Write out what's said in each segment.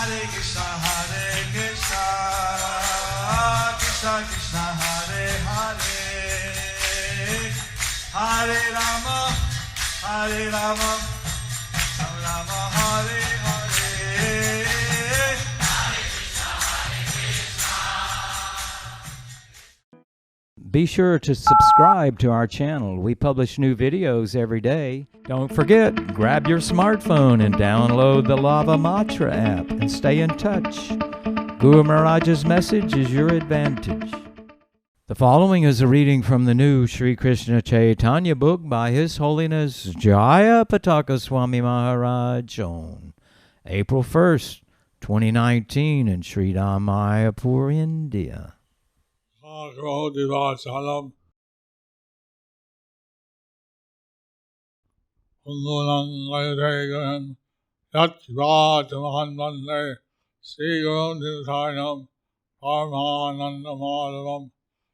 Krishna Krishna Hare Hare, Hare Rama, Hare Rama, Rama Rama Hare Hare. Be sure to subscribe to our channel. We publish new videos every day. Don't forget, grab your smartphone and download the Lava Matra app and stay in touch. Guru Maharaj's message is your advantage. The following is a reading from the new Sri Krishna Caitanya Book by His Holiness Jayapataka Swami Maharaj on April 1st, 2019 in Sri Mayapur, India. Divachalam Ungulang Ayudegan Yatchivachamahan Vande Sri Guru Nityanam Parmananda Madhavam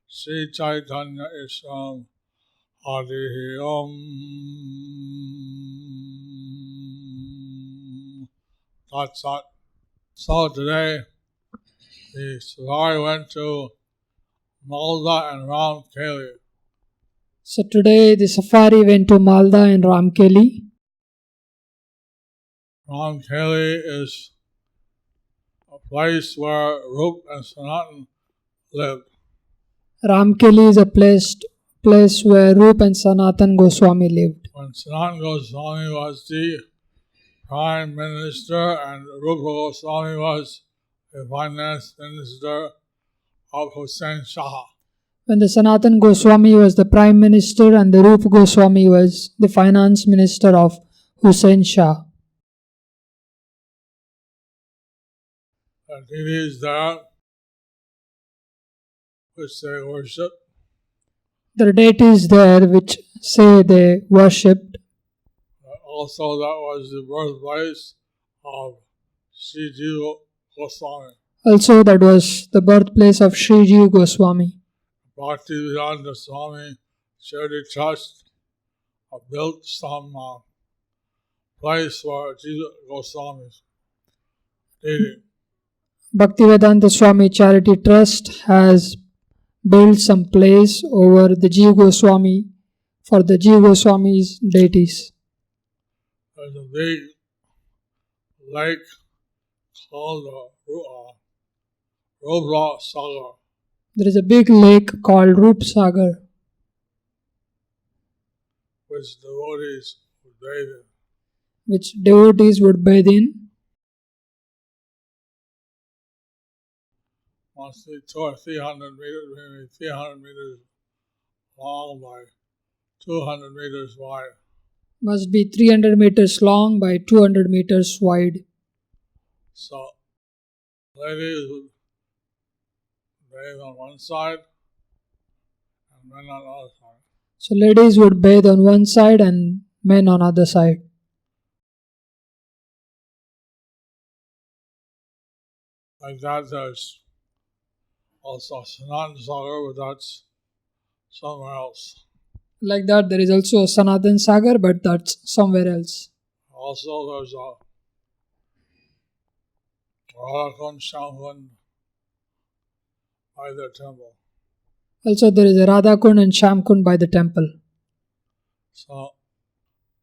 Sri Chaitanya Islam Harihi Om. That's that. So today the Safari went to Malda and Ramkeli. So today the safari went to Malda and Ramkeli. Ramkeli is a place where Rup and Sanatan lived. Ramkeli is a place where Rup and Sanatan Goswami lived. When Sanatan Goswami was the Prime Minister and Rupa Goswami was the Finance Minister of Hussain Shah. When the Sanatan Goswami was the Prime Minister and the Rupa Goswami was the Finance Minister of Hussain Shah. The deities there which they worship. There are deities there which say they worshipped. Also, that was the birthplace of Sri Jiva Goswami. Also, that was the birthplace of Sri Jiva Goswami. Bhaktivedanta Swami Charity Trust built some place for Jiva Goswami's deity. Bhaktivedanta Swami Charity Trust has built some place over the Jiva Goswami for the Jiva Goswami's deities. There's a big lake called Rubra Sagar. There is a big lake called Rup Sagar, which devotees would bathe in. which devotees would bathe in. Must be 300 meters, maybe 300 meters long by 200 meters wide. Must be 300 meters long by 200 meters wide. So, ladies would bathe on one side and men on the other side. So ladies would bathe on one side and men on other side. Like that, there's also Sanatan Sagar, but that's somewhere else. Like that, there is also a Sanatan Sagar, but that's somewhere else. Also, there's a Radhakund Shamkund by the temple. Also, there is a Radhakund and Shamkund by the temple. So,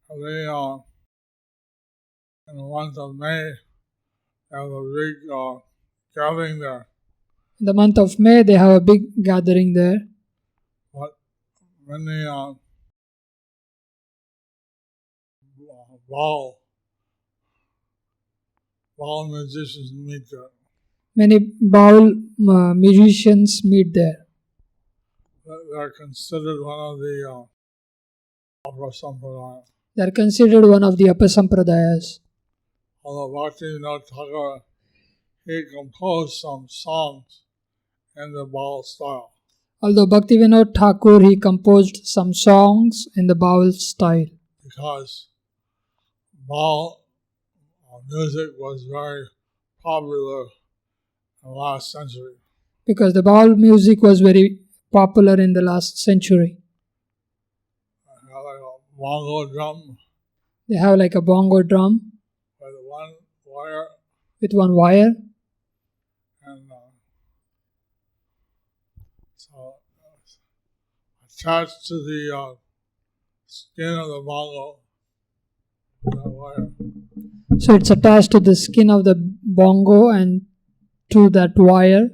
they in the month of May, they have a big gathering there. In the month of May, they have a big gathering there. But many ball musicians meet there. Many Baul musicians meet there. They're considered one of the Upper Sampradaya. They are considered one of the Upper Sampradayas. Although Bhaktivinoda Thakur, he composed some songs in the Baul style. Although Bhaktivinoda Thakur, he composed some songs in the Baul style. Because Baul music was very popular in the last century. Because the Baul music was very popular in the last century. Like a bongo drum They have like a bongo drum with one wire with one wire. And so attached to the skin of the bongo, that wire. So it's attached to the skin of the bongo and to that wire.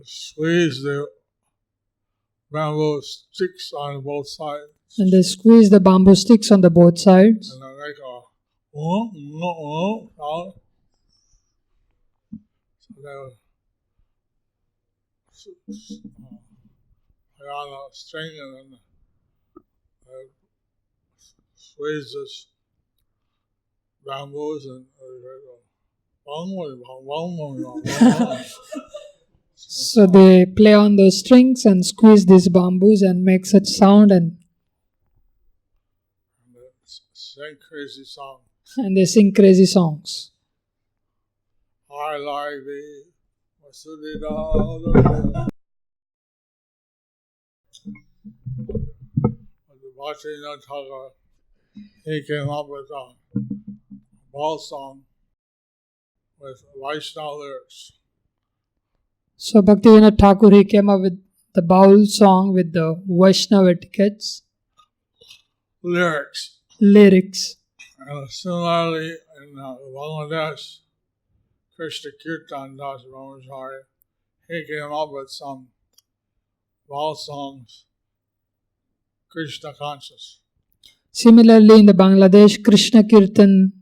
Squeeze the bamboo sticks on both sides. And they squeeze the bamboo sticks on the both sides. And they make a sound. So they play on a string and then they squeeze this bamboos and So they play on those strings and squeeze these bamboos and make such sound and sing crazy song. And they sing crazy songs. I like the Bhaktivinoda Thakur, he came up with a ball song with Vaishnava lyrics. So Bhaktivinoda Thakur, he came up with the Baul song with the Vaishnava etiquettes, Lyrics. lyrics. Similarly, in Bangladesh, Krishna Caitanya Book, he came up with some Baul songs, Krishna conscious. Similarly, in the Bangladesh, Krishna Kirtan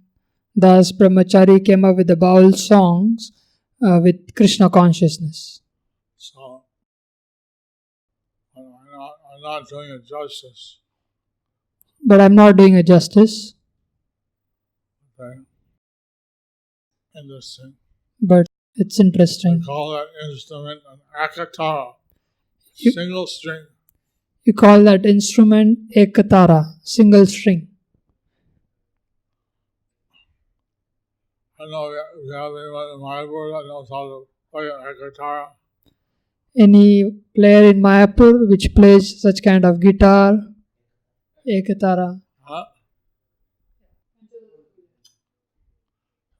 Das Brahmachari came up with the Baul songs with Krishna consciousness. So, I'm not doing it justice. But I'm not doing it justice. Okay. Interesting. But it's interesting. We call that instrument an akatara, You- single string. You call that instrument ekatara, single string. I know we have anyone in Mayapur that knows how to play an akatara. Any player in Mayapur which plays such kind of guitar, ekatara. Huh?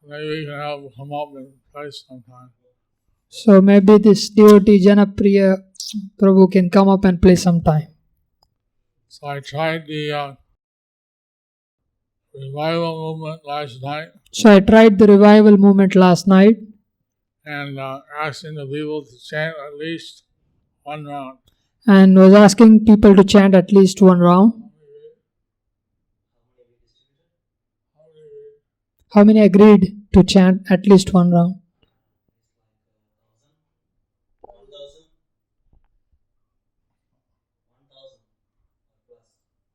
Maybe we can have them come up and play sometime. So maybe this devotee Janapriya Prabhu can come up and play sometime. So I tried the revival movement last night So I tried the revival movement last night and asking the people to chant at least one round. and was asking people to chant at least one round. How many agreed to chant at least one round?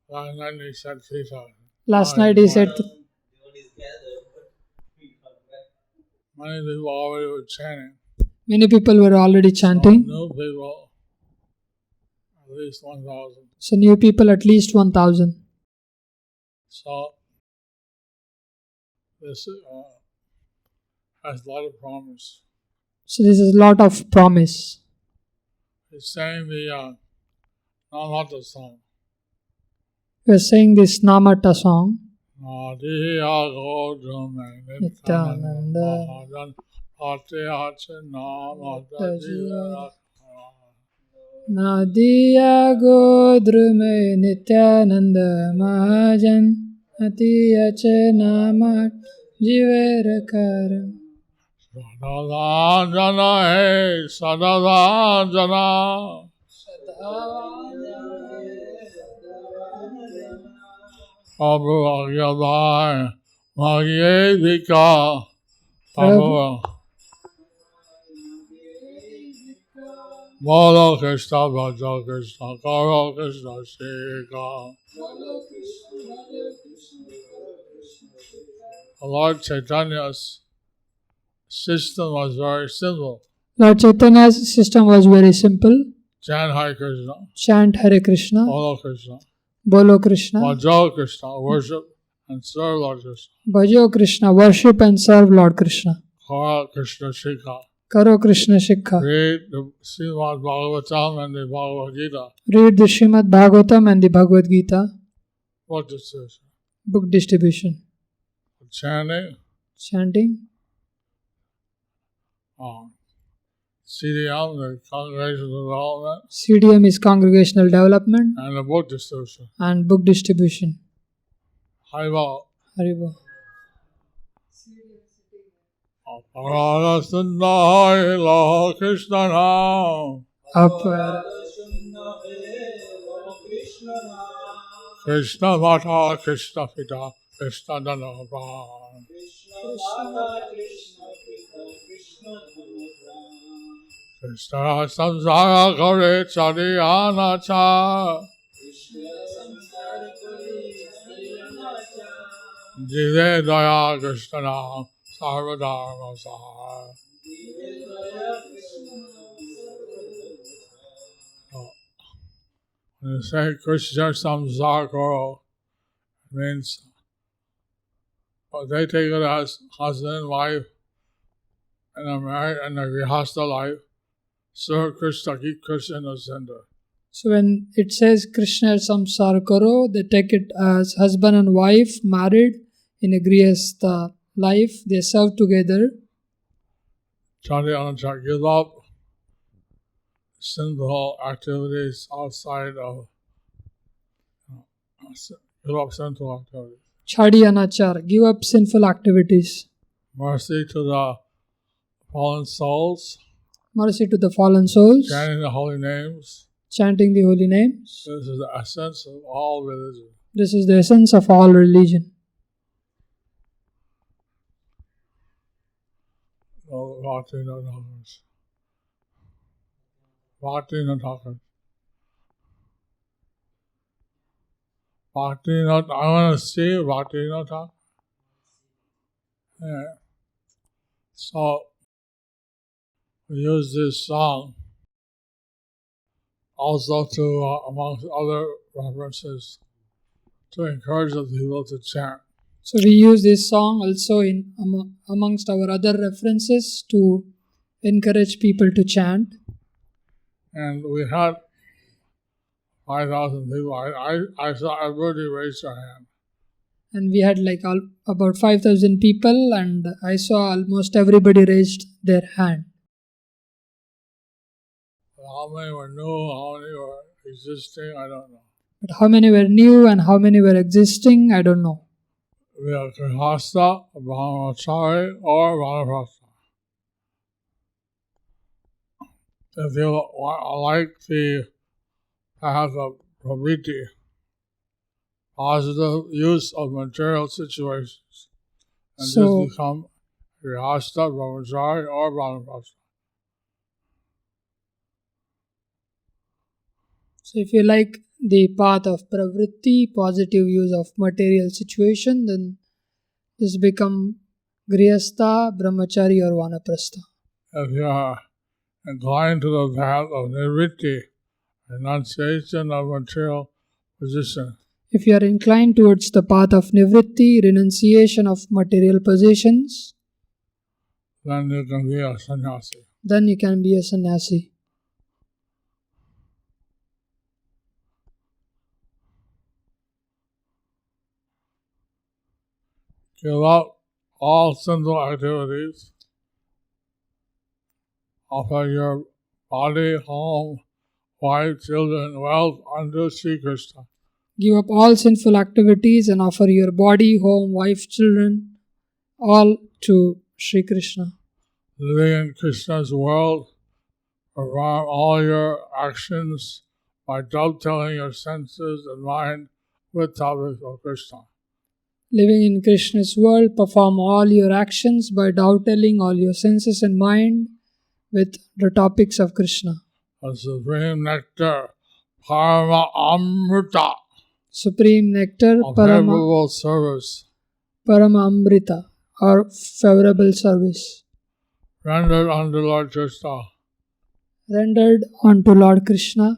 Last night he said 3,000. Last night he said Many people already were chanting. many people were already chanting. New people, at least 1,000. So new people at least 1,000. So this has a lot of promise. So this is a lot of promise. He's saying the Namata song. We are saying this Namata song. Nadiya Godrume Nityananda Mahajan Patihacha Namata Jivana. Nadiya Godrume Nityananda Mahajan Atiyache Namat Jiverakaram. Sadada Jana Hey Sadada Jana Prabhu Agyadai Magyedika Prabhu Bolo Krishna Bhaja Krishna Karo Krishna Shika. Lord Chaitanya's system was very simple. Lord Chaitanya's system was very simple. Chant Hare Krishna, Chant Hare Krishna, Bolo Krishna, Bolo Krishna, Bhajo Krishna, worship and serve Lord Krishna. Bhajo Krishna, worship and serve Lord Krishna. Kara Krishna Shikha. Karo Krishna Shikha. Read the Srimad Bhagavatam and the Bhagavad Gita. Read the Srimad Bhagavatam and the Bhagavad Gita. What this is? Book distribution. Chanting, Chanting, CDM, the Congregational Development, CDM is Congregational Development and the book distribution. and book distribution. Haribo. Haribo. Aparada Sundai Lo Krishna Nam. Up. Krishna Mata, Krishna Pita, Krishna Dhanabhan. Krishna Samsara Kare Chadiyana Cha. Jive Daya Krishna Nam Sarvadharma Sahara. When you say Krishna Samsara Guru, it means they take it as husband and wife and a married and a grihastha life. Sir Krishna, keep Krishna in the center. So when it says Krishna Samsara Karo, they take it as husband and wife married in a grihastha life. They serve together. Chadyancha, give up sinful activities outside of give up sinful activities. Chadyanachar, give up sinful activities. Mercy to the fallen souls. Mercy to the fallen souls. Chanting the holy names. Chanting the holy names. This is the essence of all religion. This is the essence of all religion. No Bhakti, no Thakas. Bhakti, no Thakas. Bhakti, no I want to see Bhakti, no Thakas. Yeah. So, we use this song also to, amongst other references, to encourage the people to chant. So we use this song also in amongst our other references to encourage people to chant. And we had 5,000 people. I saw everybody raise their hand. And we had like about 5,000 people, and I saw almost everybody raised their hand. How many were new, how many were existing, I don't know. But how many were new and how many were existing, I don't know. We are Grihastha, Brahmachari, or Vanaprastha. If you like the path of pravritti, positive use of material situations, and just become Grihastha, Brahmachari, or Vanaprastha. So if you like the path of pravritti, positive use of material situation, then just become grihastha, brahmachari or vanaprastha. If you are inclined to the path of nivritti, renunciation of material position, if you are inclined towards the path of nivritti, renunciation of material possessions, then you can be a sannyasi. Then you can be a sannyasi. Give up all sinful activities. Offer your body, home, wife, children, wealth unto Sri Krishna. Give up all sinful activities and offer your body, home, wife, children, all to Sri Krishna. Living in Krishna's world, perform all your actions by dovetailing your senses and mind with topics of Krishna. Living in Krishna's world, perform all your actions by dovetailing all your senses and mind with the topics of Krishna. The supreme nectar, Parama Amrita, Supreme nectar, favorable service, Parama Amrita, or favorable service, rendered unto Lord Krishna, rendered unto Lord Krishna,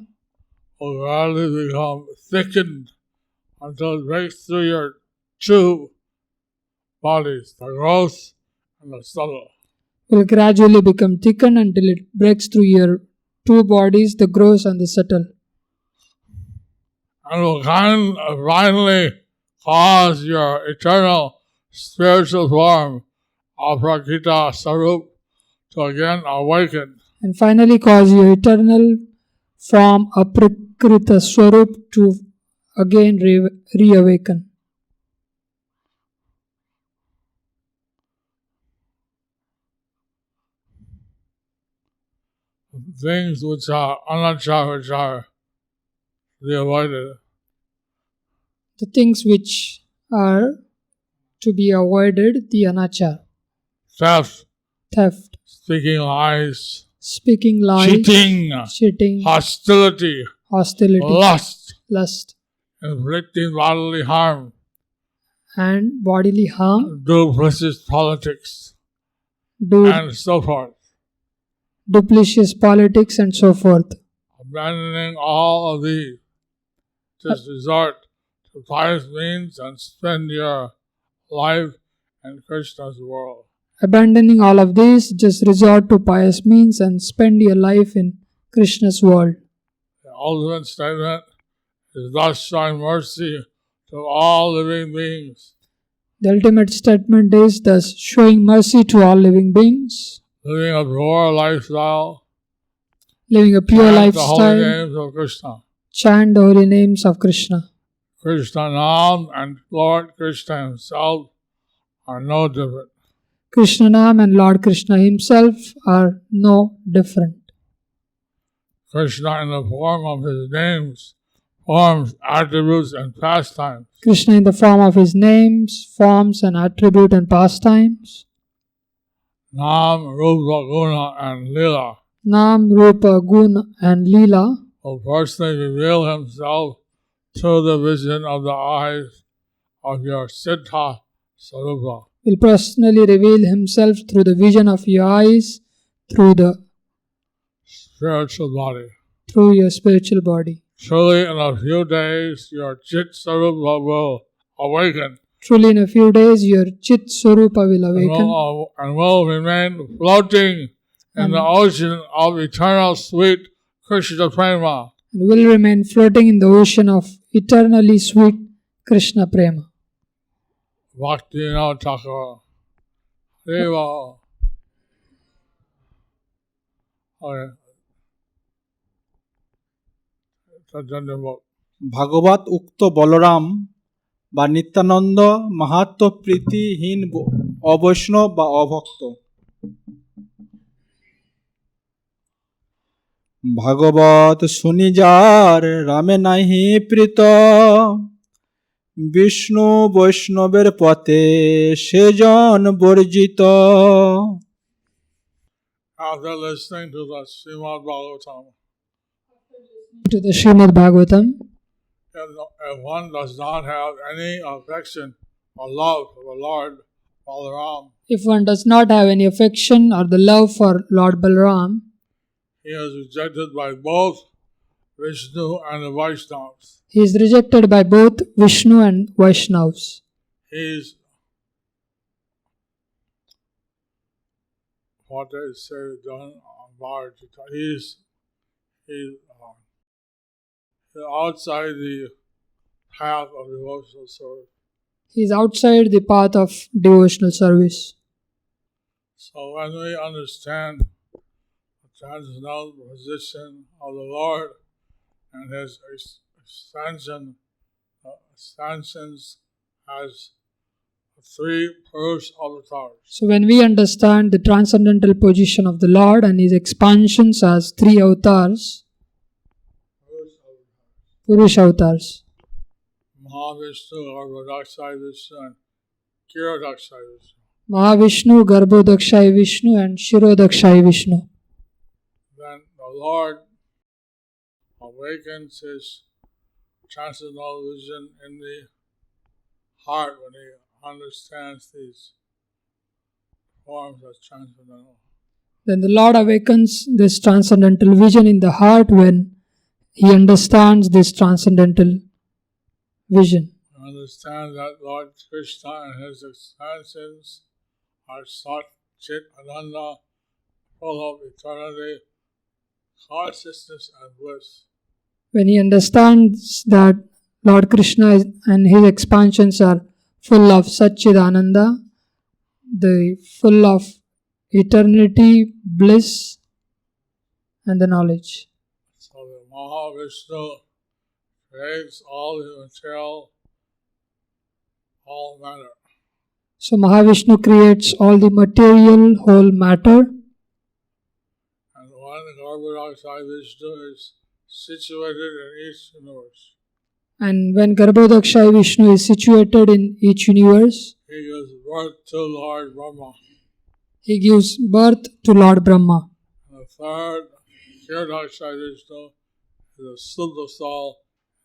will gradually become thickened until it breaks through your two bodies, the gross and the subtle. Will gradually become thickened until it breaks through your two bodies, the gross and the subtle. And will finally cause your eternal spiritual form of Prakrita Sarup to again awaken. And finally cause your eternal form aprakrita swarup to again reawaken. Things which are anachar, which are to be avoided. The things which are to be avoided, the anachar, Theft, speaking lies, cheating, hostility, lust, inflicting bodily harm, and bodily harm, duplicitous politics, and so forth. Duplicitous politics and so forth. Abandoning all of these, just resort to pious means and spend your life in Krishna's world. Abandoning all of these, just resort to pious means and spend your life in Krishna's world. The ultimate statement is thus showing mercy to all living beings. The ultimate statement is thus showing mercy to all living beings. Living a pure lifestyle. The holy names of Krishna. Chant the holy names of Krishna. Krishna Nam and Lord Krishna himself are no different. Krishna Nam and Lord Krishna himself are no different. Krishna in the form of his names, forms, attributes, and pastimes. Krishna in the form of his names, forms, and attribute and pastimes. Nam, Rupa, Guna, and Lila. Nam, Rupa, Guna, and Lila will personally reveal himself through the vision of the eyes of your Siddha Sarupa. Will personally reveal himself through the vision of your eyes, through the spiritual body. Through your spiritual body. Truly, in a few days, your Chit Sarupa will awaken. Truly, in a few days, your Chit Sarupa will awaken. And will remain floating in the ocean of eternal sweet Krishna Prema. And will remain floating in the ocean of eternally sweet Krishna Prema. Bhakti no Thakur. Deva. Okay. Caitanya Book. ভাগবত উক্ত বলরাম বা নিত্যানন্দ মাহাত্ম্য প্রীতিহীন অবৈষ্ণব বা অভক্ত। ভাগবত শুনি যার রামে নাহি প্রীত, বিষ্ণু বৈষ্ণবের পথে সেজন বর্জিত। After listening to the Srimad Bhagavatam, if one does not have any affection or love for the Lord Balaram, if one does not have any affection or the love for Lord Balaram, he is rejected by both Vishnu and the Vaishnavas. He is rejected by both Vishnu and Vaishnavas. He is what they say done on Bharata. He's outside the path of devotional service. He is outside the path of devotional service. So when we understand the transcendental position of the Lord and his expansions as three Purush avatars. So when we understand the transcendental position of the Lord and his expansions as three avatars, Purush avatars, Mahavishnu, Garbhodakshai Vishnu, and Kirodakshai Vishnu. Mahavishnu, Garbhodakshai Vishnu, and Shirodakshai Vishnu. Then the Lord awakens his transcendental vision in the heart when he understands these forms as transcendental. Then the Lord awakens this transcendental vision in the heart when he understands this transcendental vision. Understand that Lord Krishna and his expansions are Sat Chit Ananda, full of eternity, consciousness, and bliss. When he understands that Lord Krishna and his expansions are full of Satchidananda, the full of eternity, bliss, and the knowledge. So the Mahavishnu creates all the material, all matter. So Mahavishnu creates all the material, whole matter, And one Garbhodakshai Vishnu is situated in each universe. and when Garbhodakshai Vishnu is situated in each universe, He gives birth to Lord Brahma. he gives birth to Lord Brahma. And the third, Kshirodakshai Vishnu, is the Suddha soul,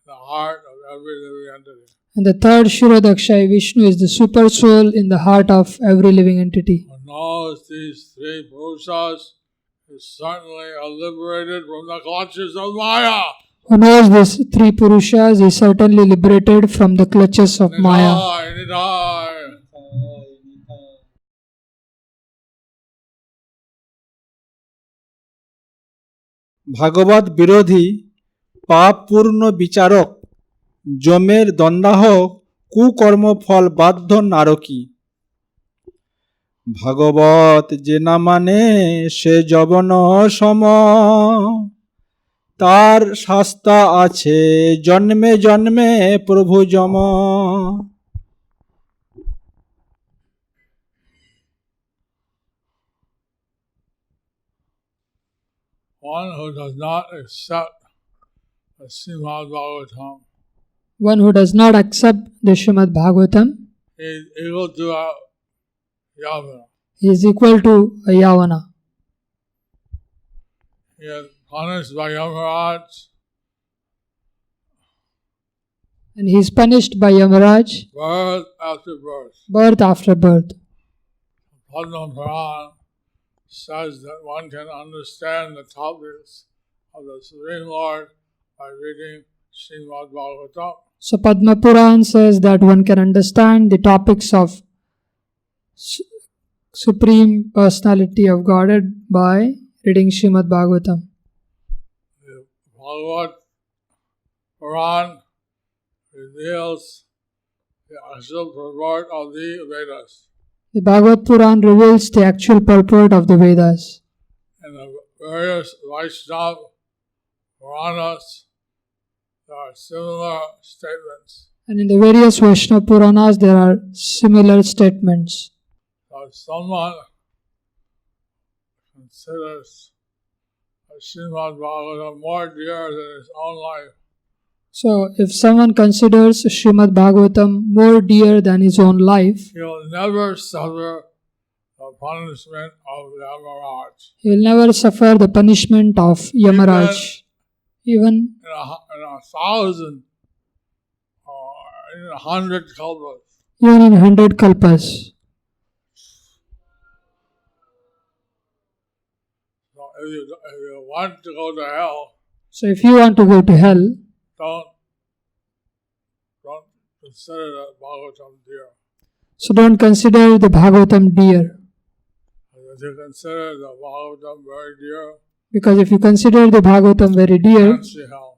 the heart of every living entity. And the third Kshirodakshai Vishnu is the super soul in the heart of every living entity. Who knows these three Purushas is certainly liberated from the clutches of Maya. Who knows these three Purushas is certainly liberated from the clutches of Maya. Nidai. ভাগবত বিরোধী পাপপূর্ণ বিচারক যমের দণ্ডাহক কুকর্ম ফল বাধ্য নারকী ভাগবত যে না মানে সে যবন সম তার শাস্তা আছে জন্মে জন্মে প্রভু যম One who does not accept the Srimad Bhagavatam One who does not accept the Srimad Bhagavatam, is equal to a Yavana. he is equal to a Yavana. He is punished by Yamaraj And he is punished by Yamaraj birth after birth. birth after birth. Padma Puran says that one can understand the topics of the Supreme Lord by reading Srimad Bhagavatam. So Padma Puran says that one can understand the topics of Supreme Personality of Godhead by reading Srimad Bhagavatam. The Bhagavad Puran reveals the actual purport of the Vedas. The Bhagavad Puran reveals the actual purport of the Vedas. And the various Vaishnava Puranas, there are similar statements. And in the various Vaishnava Puranas there are similar statements. So someone considers Srimad Bhagavatam more dear than his own life, So if someone considers Srimad Bhagavatam more dear than his own life, he will never suffer the punishment of Yamaraj. he will never suffer the punishment of Yamaraj. Even In a thousand or in 100 kalpas. even in 100 kalpas. So if you want to go to hell, So if you want to go to hell, don't consider the Bhagavatam dear. so don't consider the Bhagavatam dear. If you consider the Bhagavatam very dear, Because if you consider the Bhagavatam very you dear, can't see hell.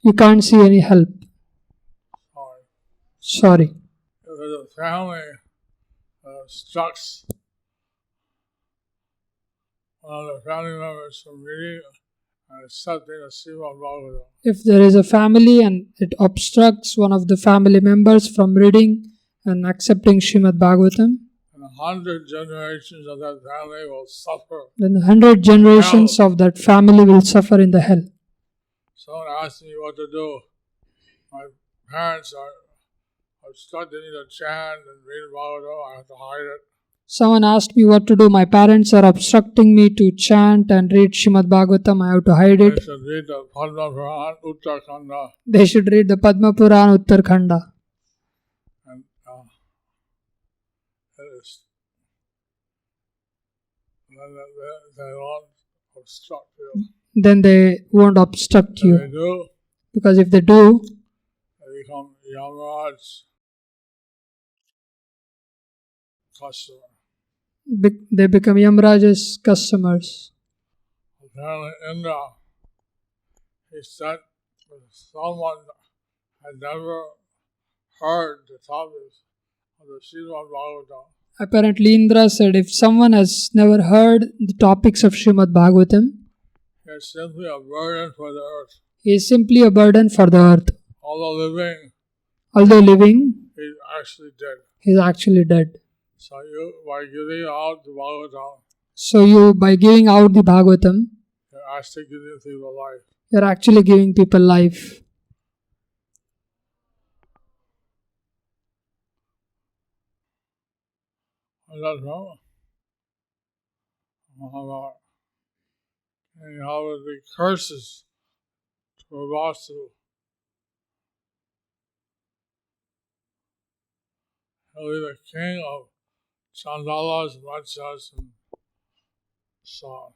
you can't see any help. Sorry. Sorry. If there's a family obstructs one of the family members from reading and accepting the Srimad Bhagavatam, If there is a family and it obstructs one of the family members from reading and accepting Srimad Bhagavatam, and 100 generations of that family will suffer. then 100 generations of that family will suffer in the hell. Someone asked me what to do. My parents are obstructing me to chant and read Bhagavatam. I have to hide it. Someone asked me what to do. My parents are obstructing me to chant and read Srimad Bhagavatam. I have to hide They it. should read the Padma Puran Uttarakhanda. They should read the Padma Puran Uttarakhanda. And they won't obstruct you. Then they won't obstruct If you. they do, Because if they do, they become Yamaraj customer. they become Yamraja's customers. Apparently Indra, he said someone had never heard the topics of the Srimad Bhagavatam. Apparently, Indra said if someone has never heard the topics of Srimad Bhagavatam, it's simply a burden for the earth. he is simply a burden for the earth. Although living, he's actually dead. he is actually dead. So you, by giving out the Bhagavatam, So you, by giving out the Bhagavatam, you're actually giving people life. you're actually giving people life. And that's wrong. Mahabharata. And how the curses to Vasu. He'll be the king of Chandalas, Ratchas, and so on.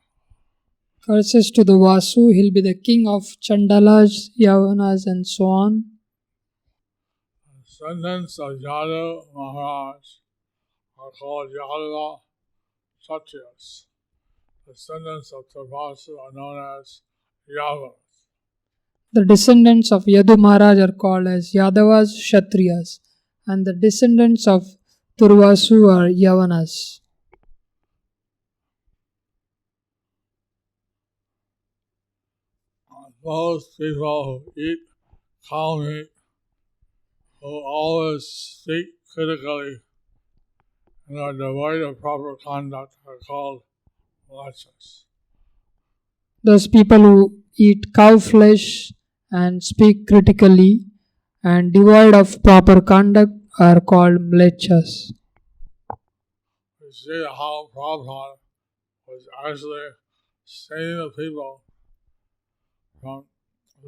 Curses to the Vasu, he'll be the king of Chandalas, Yavanas, and so on. Descendants of Yadu Maharaj are called Yadava Satyas. Descendants of Tapasu are known as Yavanas. The descendants of Yadu Maharaj are called as Yadavas, Kshatriyas, and the descendants of Turvasu are Yavanas. Those people who eat cow meat, who always speak critically, and are devoid of proper conduct are called Lachas. Those people who eat cow flesh and speak critically and devoid of proper conduct are called mlechas. We see how Prabhupada was actually saving the people from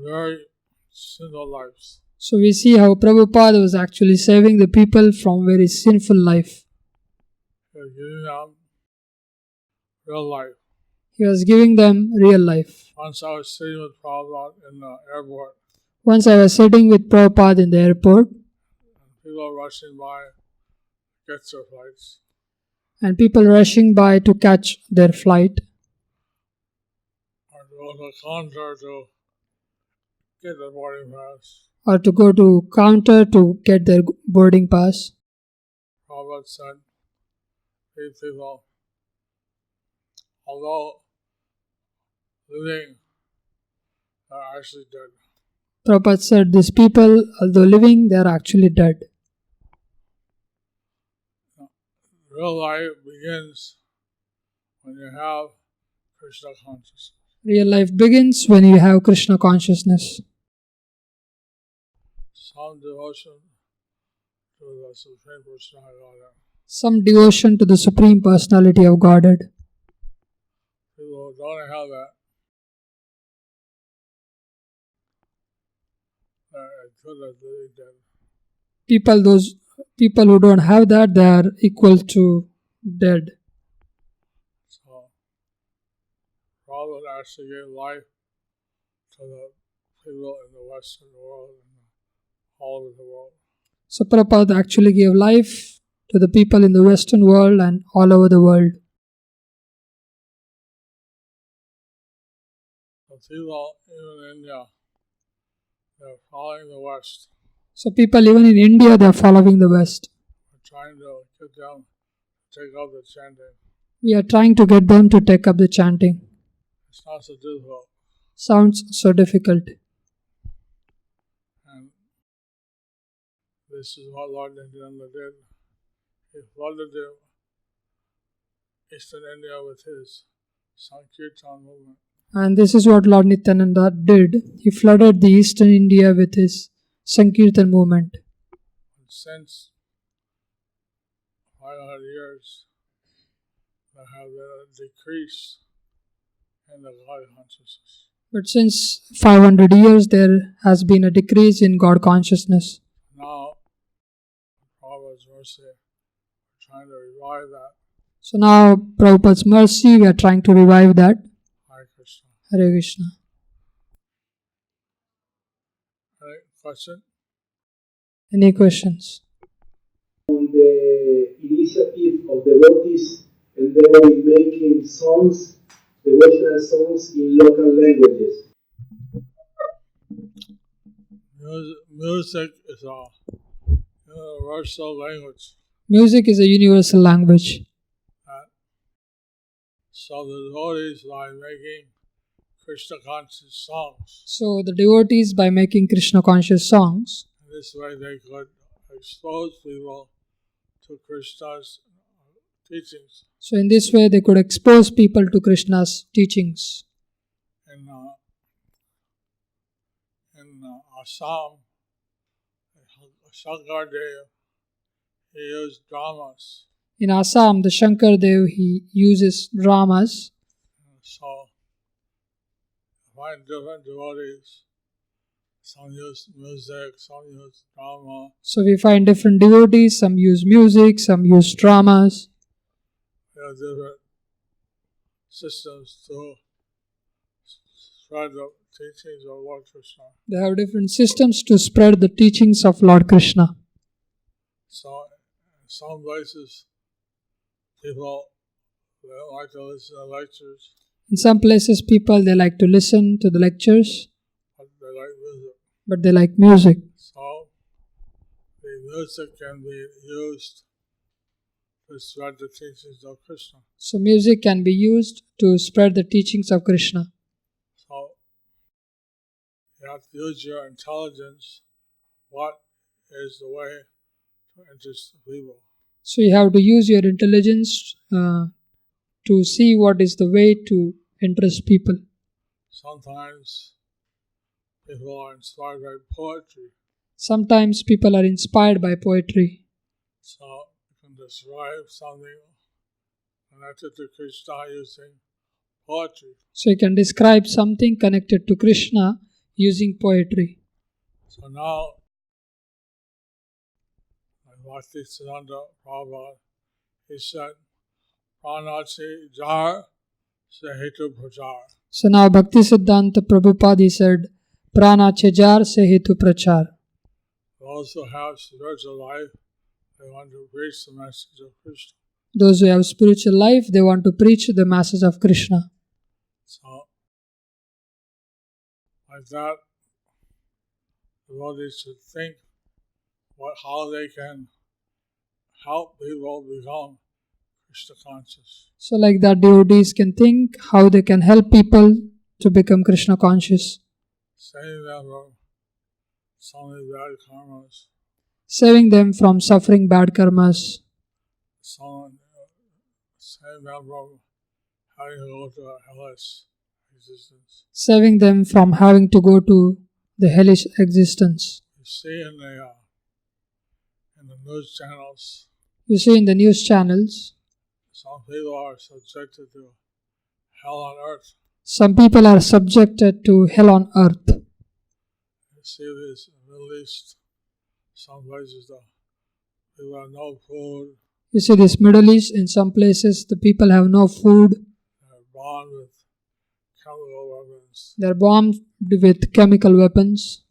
very sinful lives. So we see how Prabhupada was actually saving the people from very sinful life. He was giving them real life. He was giving them real life. Once I was sitting with Prabhupada in the airport, Once I was sitting with Prabhupada in the airport, and people rushing by to get their flights. and people rushing by to catch their flight Or to go to the counter to get their boarding pass. or to go to counter to get their boarding pass. Prabhupada said, these people, although living, are actually dead. Prabhupada said, these people, although living, they are actually dead. Real life begins when you have Krishna consciousness. Real life begins when you have Krishna consciousness. Some devotion to the Supreme Personality of Godhead. Some devotion to the Supreme Personality of Godhead. People who don't have that, they're as good as living dead. Those people who don't have that, they are equal to dead. So, Prabhupada actually gave life to the people in the Western world and all over the world. So Prabhupada actually gave life to the people in the Western world and all over the world. So people, even in India, they're following the West. So people even in India, they are following the West. We're trying to get them to take up the chanting. We are trying to get them to take up the chanting. It's not so difficult. Sounds so difficult. And this is what Lord Nityananda did. He flooded the Eastern India with his Sankirtan movement. And this is what Lord Nityananda did. He flooded the Eastern India with his Sankirtan movement. And since 500 years, there have been a decrease in the God consciousness. But since 500 years, there has been a decrease in God consciousness. Now, Prabhupada's mercy, we're trying to revive that. So now, Prabhupada's mercy, we are trying to revive that. Hare Krishna. Hare Krishna. Any question? Any questions? On the initiative of devotees, and they were making songs, devotional songs in local languages. Music is a universal language. Music is a universal language. So the devotees, by making Krishna conscious songs, So the devotees, by making Krishna conscious songs, in this way they could expose people to Krishna's teachings. so in this way they could expose people to Krishna's teachings. In Assam, Shankardev, he used dramas. In Assam, the Shankardev, he uses dramas. So, find different devotees. Some use music, some use drama. So we find different devotees, some use music, some use dramas. There are different systems to spread the teachings of Lord Krishna. They have different systems to spread the teachings of Lord Krishna. So, in some places, people they don't like to listen to lectures, In some places, people, they like to listen to the lectures, but they like music. but they like music. So, the music can be used to spread the teachings of Krishna. So music can be used to spread the teachings of Krishna. So, you have to use your intelligence. What is the way to interest people? So you have to use your intelligence to see what is the way to interest people. Sometimes people are inspired by poetry. Sometimes people are inspired by poetry. So you can describe something connected to Krishna using poetry. So you can describe something connected to Krishna using poetry. So now, like Bhaktisiddhanta Prabhupada, he said, Pranachi jar se hetu prachar. So now Bhaktisiddhanta Prabhupada, he said, Prana chejar se hetu prachar. Those who have spiritual life, they want to preach the message of Krishna. Those who have spiritual life, they want to preach the message of Krishna. So, like that, devotees should think how they can help people become Krishna conscious. So like that, devotees can think how they can help people to become Krishna conscious. Saving them from so many bad karmas. Saving them from suffering bad karmas. Saving them from having to go to a hellish existence. Saving them from having to go to the hellish existence. You see in the news channels, You see in the news channels, some people are subjected to hell on earth. some people are subjected to hell on earth. You see these Middle East, some places the people have no food. You see this Middle East, in some places the people have no food. They're bombed with chemical weapons, They are bombed with chemical weapons.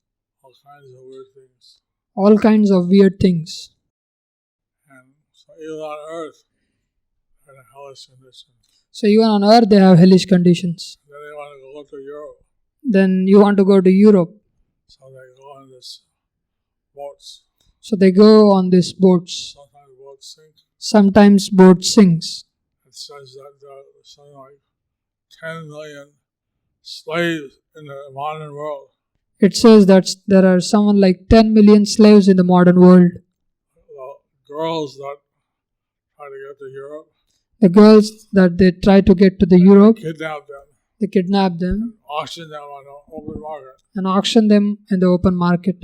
all kinds of weird things. All kinds of weird things. And so even on earth, they're in a hellish condition. So even on earth they have hellish conditions. Then they want to go to Europe, Then you want to go to Europe. so they go on this boats. So they go on these boats. Sometimes boats sink. Sometimes boat sinks. It says that there are something like 10 million slaves in the modern world. It says that there are someone like 10 million slaves in the modern world. The girls that try to get to Europe, The girls that they try to get to the Europe, kidnap them, they kidnap them auction them on the open market. and auction them in the open market.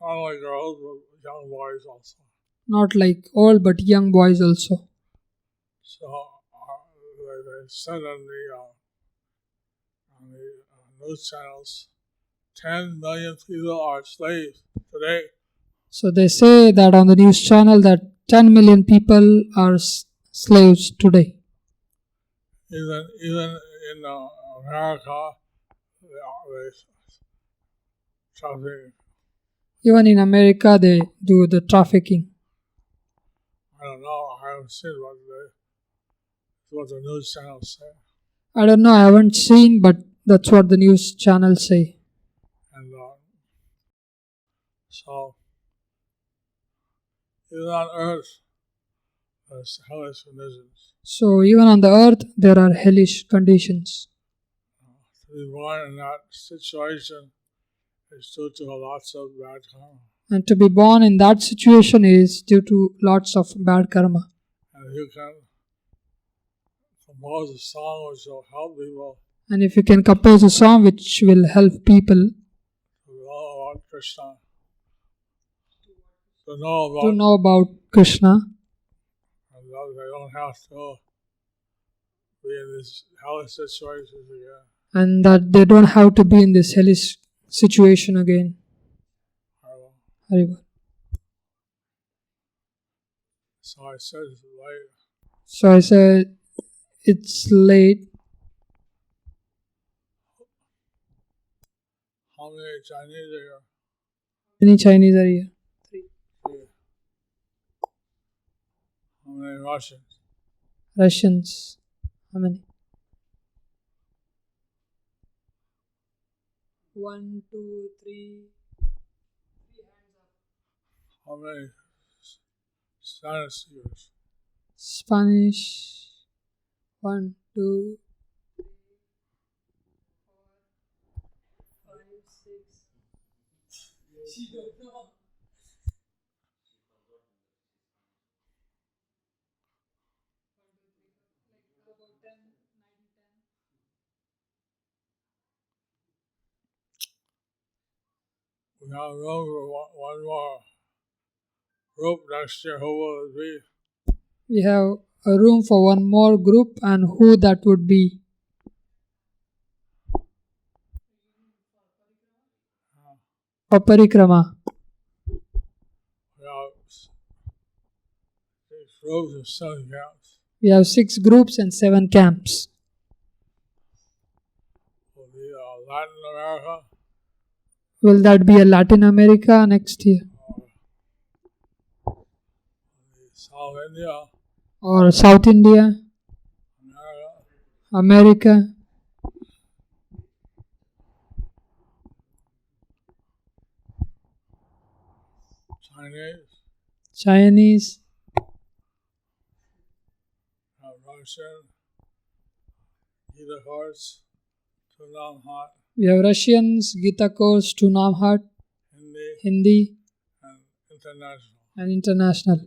Not only girls, but young boys also. Not like old but young boys also. So they said on the news channels, 10 million people are slaves today. So they say that on the news channel that 10 million people are slaves today. Even in America, they traffic. Even in America they do the trafficking. I don't know. I haven't seen what the news channels say. I don't know, I haven't seen, but that's what the news channels say. And so Even on earth, there's hellish conditions. So even on the earth, there are hellish conditions. To be born in that situation is due to lots of bad karma. And to be born in that situation is due to lots of bad karma. And if you can compose a song which will help people And if you can compose a song which will help people to know about Krishna, to know to about, know about Krishna, and that they don't have to be in these hellish situations again. and that they don't have to be in this hellish situation again. Haribo. So I said it's late. So I said, it's late. How many Chinese are here? Many Chinese are here. Three. How many Russians? Russians. How many? 1, 2, 3. How many Spanish speakers? Spanish. 1, 2, 5, 6. She don't know. We have room for one more group next year. Who will it be? We have a room for one more group, and who that would be? For parikrama. We have 6 groups of 7 camps. We have 6 groups and 7 camps. Will be Latin America, Will that be a Latin America next year? South India, Or South India? America? Chinese? Russian, Gita course, Tunam Hot, We have Russians, Gita course, Tunamhat, Hindi, and international. and international.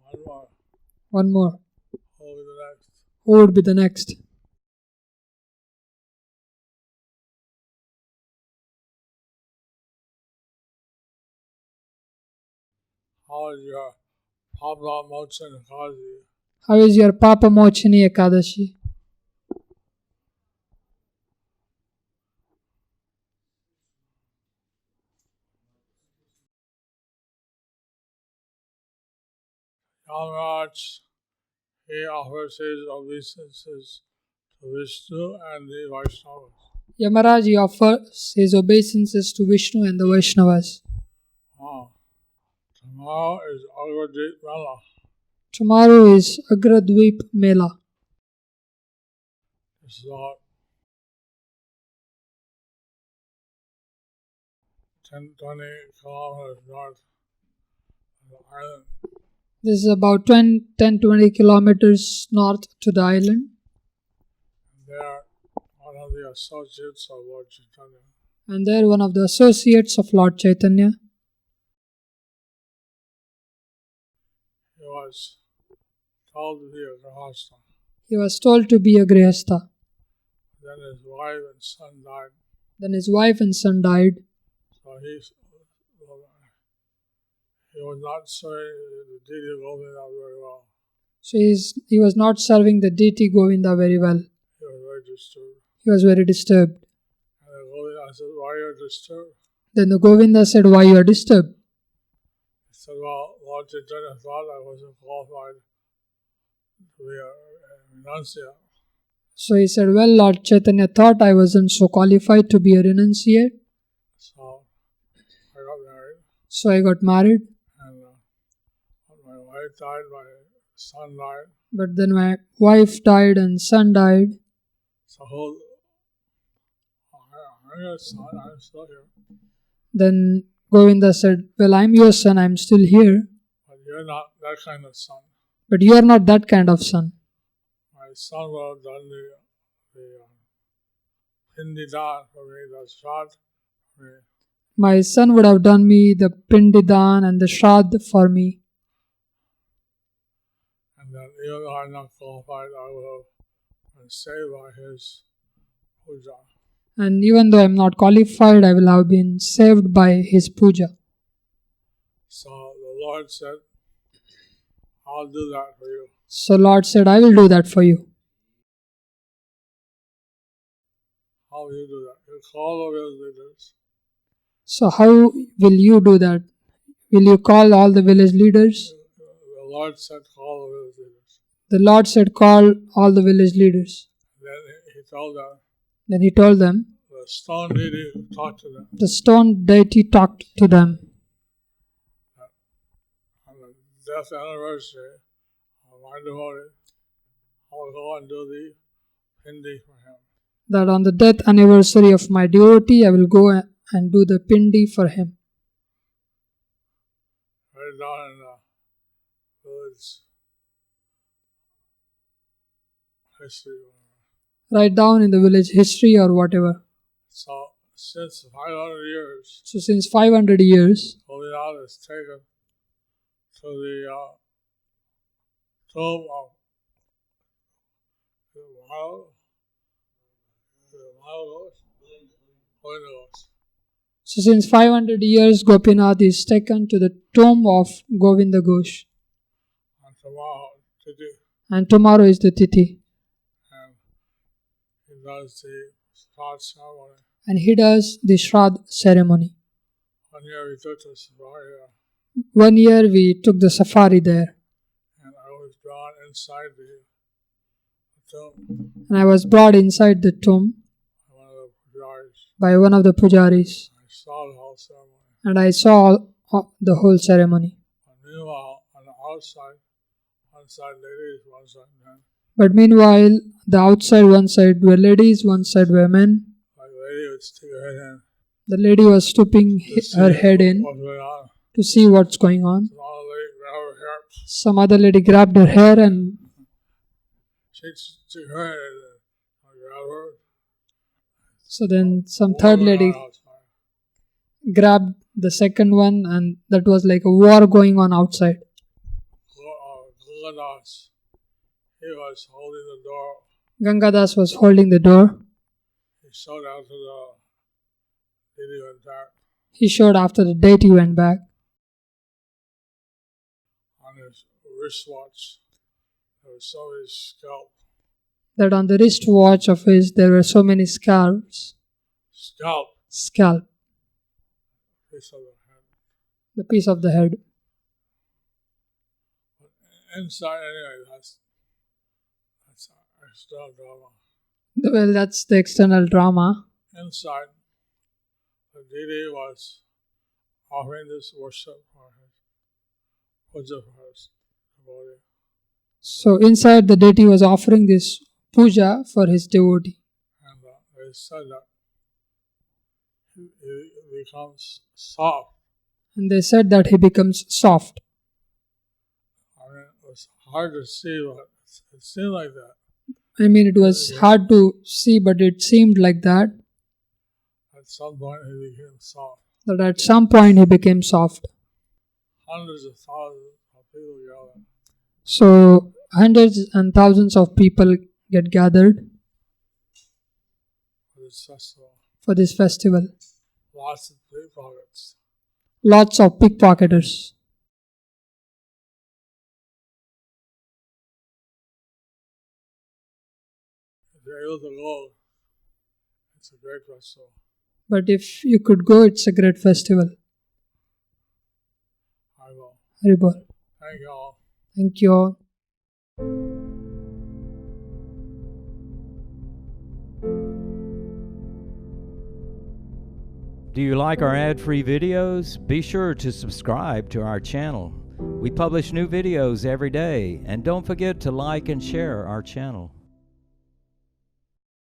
One more. One more. Who will be the next? Who would be the next? How is your Pabla Mochan Kazi? How is your Papa Mochini Ekadashi? Yamaraj, he offers his obeisances to Vishnu and the Vaishnavas. Yamaraji offers his obeisances to Vishnu and the Vaishnavas. Tomorrow is Agradip Mela. Tomorrow is Agradweep Mela. It's about 10-20 kilometers north of the island. This is about 10-20 kilometers north to the island. There, one of the associates of Lord Chaitanya. And there one of the associates of Lord Chaitanya. He was told to be a grihastha. He was told to be a grihastha. Then his wife and son died. Then his wife and son died. So he was not serving the deity Govinda very well. So he was not serving the deity Govinda very well. He was very disturbed. He was very disturbed. And the Govinda said, "Why are you disturbed?" Then the Govinda said, "Why you are disturbed?" He said, "Well, Lord Chaitanya thought I wasn't qualified to be a renunciate." So he said, "Well, Lord Chaitanya thought I wasn't so qualified to be a renunciate. So I got married. So I got married. And when my wife died, my son died. But then my wife died and son died. So I got a son, I'm still here. Then Govinda said, well, I'm your son, I'm still here, but you're not that kind of son. but you are not that kind of son. My son will have done the Hindi daan for me, the Shad for me. My son would have done me the Pindidan and the Shraddh for me. And then even though I'm not qualified, I will have been saved by his puja. And even though I'm not qualified, I will have been saved by his puja. So the Lord said, I'll do that for you. So Lord said, I will do that for you. How will you do that? You call the village leaders. So how will you do that? Will you call all the village leaders? The Lord said, call the village leaders. The Lord said, call all the village leaders. Then he told them, The stone deity talked to them. The stone deity talked to them. On the death anniversary of my devotee, I'll go and do the Hindi for him. That on the death anniversary of my devotee, I will go and do the Pindi for him. Right down in the village history. Write down in the village history or whatever. So, since 500 years, So since 500 years, Gopinath is taken to the tomb of So since 500 years, Gopinath is taken to the tomb of Govinda Ghosh. And tomorrow is the Tithi. And he does the Shraddh ceremony. And he does the Shraddh ceremony. 1 year we took the safari there. 1 year we took the safari there. And I was drawn inside the tomb. And I was brought inside the tomb by one of the pujaris. I saw the whole ceremony. And I saw the whole ceremony. And meanwhile, on the outside, one side ladies, one side men. But meanwhile, the outside one side were ladies, one side were men. Like the lady would stick her head in. The lady was stooping her head in to see what's going on. Some other lady grabbed her hair and she took her head and grabbed her. So then some third lady grabbed the second one, and that was like a war going on outside. Gangadas, he was holding the door. Gangadas was holding the door. He showed after the deity went back. He showed after the deity went back. On his wristwatch, there was so many scalps. That on the wristwatch of his there were so many scalps. Scalp. Piece of the head. The piece of the head. Inside, anyway, that's external drama. Well, that's the external drama. Inside, the deity was offering this worship for his puja for his devotee. So inside, the deity was offering this puja for his devotee. And they said that he becomes soft. And they said that he becomes soft. I mean, it was hard to see, but it seemed like that. I mean, it was hard to see, but it seemed like that. At some point, he became soft. That at some point, he became soft. Hundreds of thousands of people gathered. So, hundreds and thousands of people get gathered for this festival. Lots of pickpockets. Lots of pickpocketers. If you're able to go, it's a great festival. But if you could go, it's a great festival. I will. Haribol. Thank you all. Thank you all. Do you like our ad-free videos? Be sure to subscribe to our channel. We publish new videos every day, and don't forget to like and share our channel.